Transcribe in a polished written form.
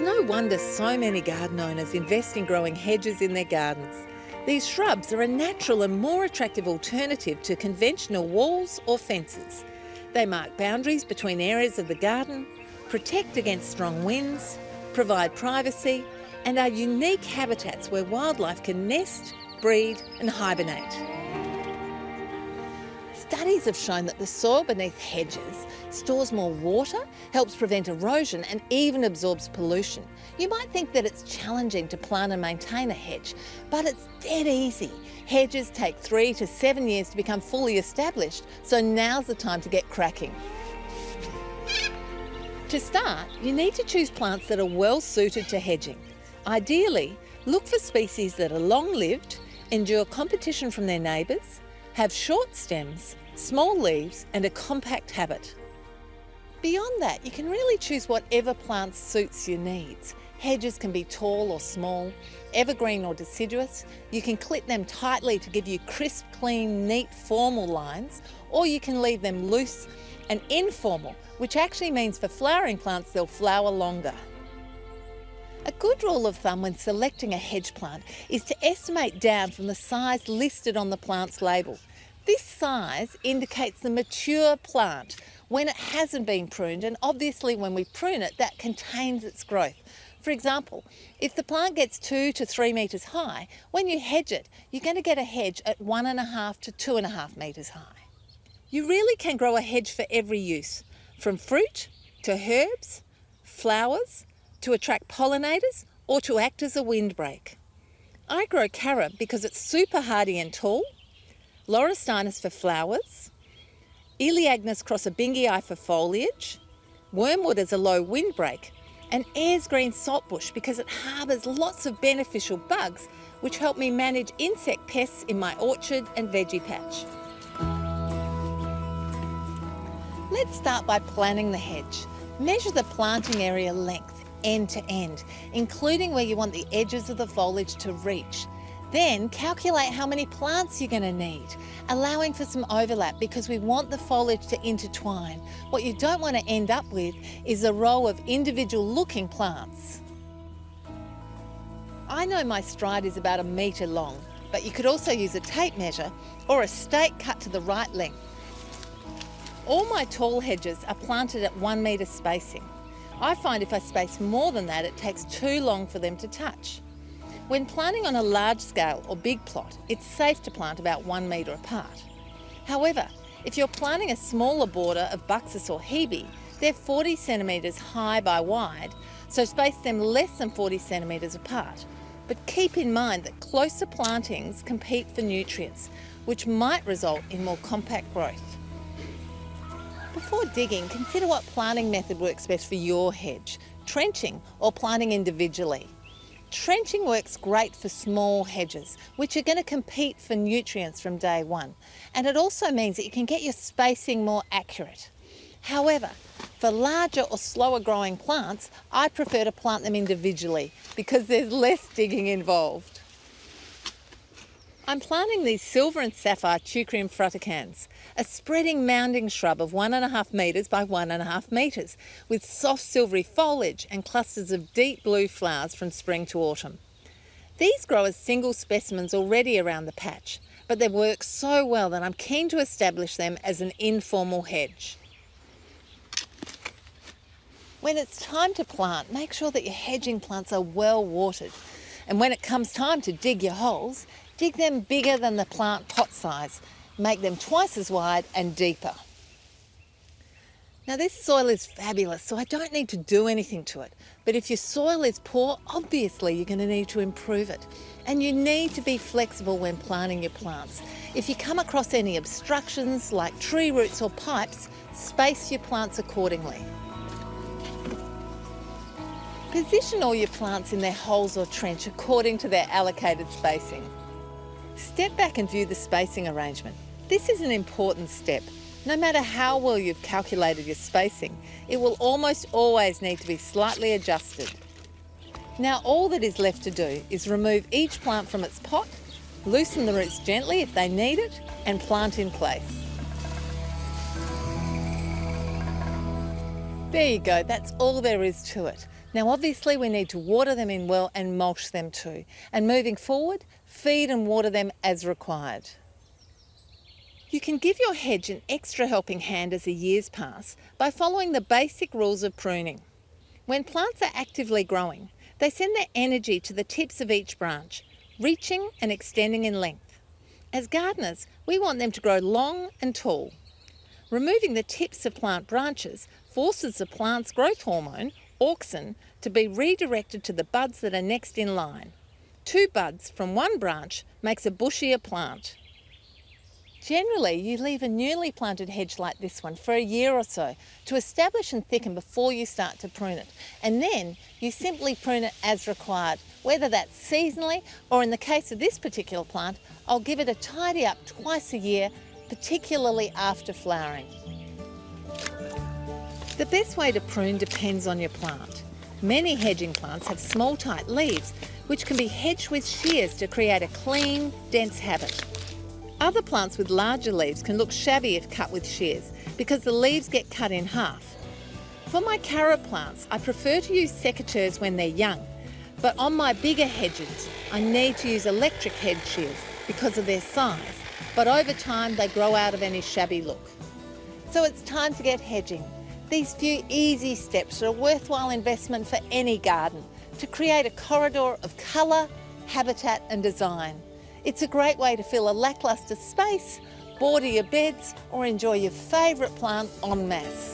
no wonder so many garden owners invest in growing hedges in their gardens. These shrubs are a natural and more attractive alternative to conventional walls or fences. They mark boundaries between areas of the garden, protect against strong winds, provide privacy, and are unique habitats where wildlife can nest, breed and hibernate. Studies have shown that the soil beneath hedges stores more water, helps prevent erosion and even absorbs pollution. You might think that it's challenging to plant and maintain a hedge, but it's dead easy. Hedges take 3 to 7 years to become fully established, so now's the time to get cracking. To start, you need to choose plants that are well suited to hedging. Ideally, look for species that are long-lived, endure competition from their neighbours, have short stems, small leaves and a compact habit. Beyond that, you can really choose whatever plant suits your needs. Hedges can be tall or small, evergreen or deciduous. You can clip them tightly to give you crisp, clean, neat, formal lines, or you can leave them loose and informal, which actually means for flowering plants they'll flower longer. A good rule of thumb when selecting a hedge plant is to estimate down from the size listed on the plant's label. This size indicates the mature plant when it hasn't been pruned, and obviously when we prune it, that contains its growth. For example, if the plant gets 2 to 3 metres high, when you hedge it, you're going to get a hedge at 1.5 to 2.5 metres high. You really can grow a hedge for every use, from fruit to herbs, flowers, to attract pollinators or to act as a windbreak. I grow carob because it's super hardy and tall, laurustinus for flowers, eleagnus crossabingii for foliage, wormwood as a low windbreak, and Eyre's green saltbush because it harbours lots of beneficial bugs which help me manage insect pests in my orchard and veggie patch. Let's start by planning the hedge. Measure the planting area length end to end, including where you want the edges of the foliage to reach. Then calculate how many plants you're going to need, allowing for some overlap because we want the foliage to intertwine. What you don't want to end up with is a row of individual looking plants. I know my stride is about 1 metre long, but you could also use a tape measure or a stake cut to the right length. All my tall hedges are planted at 1 metre spacing. I find if I space more than that, it takes too long for them to touch. When planting on a large scale or big plot, it's safe to plant about 1 metre apart. However, if you're planting a smaller border of buxus or hebe, they're 40 centimetres high by wide, so space them less than 40 centimetres apart. But keep in mind that closer plantings compete for nutrients, which might result in more compact growth. Before digging, consider what planting method works best for your hedge, trenching or planting individually. Trenching works great for small hedges, which are going to compete for nutrients from day one. And it also means that you can get your spacing more accurate. However, for larger or slower growing plants, I prefer to plant them individually because there's less digging involved. I'm planting these silver and sapphire Teucrium fruticans, a spreading mounding shrub of 1.5 metres by 1.5 metres, with soft silvery foliage and clusters of deep blue flowers from spring to autumn. These grow as single specimens already around the patch, but they work so well that I'm keen to establish them as an informal hedge. When it's time to plant, make sure that your hedging plants are well watered. And when it comes time to dig your holes, dig them bigger than the plant pot size. Make them twice as wide and deeper. Now this soil is fabulous, so I don't need to do anything to it. But if your soil is poor, obviously you're going to need to improve it. And you need to be flexible when planting your plants. If you come across any obstructions like tree roots or pipes, space your plants accordingly. Position all your plants in their holes or trench according to their allocated spacing. Step back and view the spacing arrangement. This is an important step. No matter how well you've calculated your spacing, it will almost always need to be slightly adjusted. Now all that is left to do is remove each plant from its pot, loosen the roots gently if they need it, and plant in place. There you go, that's all there is to it. Now obviously we need to water them in well and mulch them too. And moving forward, feed and water them as required. You can give your hedge an extra helping hand as the years pass by following the basic rules of pruning. When plants are actively growing, they send their energy to the tips of each branch, reaching and extending in length. As gardeners, we want them to grow long and tall. Removing the tips of plant branches forces the plant's growth hormone, auxin, to be redirected to the buds that are next in line. 2 buds from one branch makes a bushier plant. Generally, you leave a newly planted hedge like this one for a year or so to establish and thicken before you start to prune it. And then you simply prune it as required, whether that's seasonally or in the case of this particular plant, I'll give it a tidy up twice a year, particularly after flowering. The best way to prune depends on your plant. Many hedging plants have small tight leaves which can be hedged with shears to create a clean, dense habit. Other plants with larger leaves can look shabby if cut with shears because the leaves get cut in half. For my carrot plants, I prefer to use secateurs when they're young, but on my bigger hedges, I need to use electric head shears because of their size, but over time they grow out of any shabby look. So it's time to get hedging. These few easy steps are a worthwhile investment for any garden to create a corridor of colour, habitat and design. It's a great way to fill a lacklustre space, border your beds or enjoy your favourite plant en masse.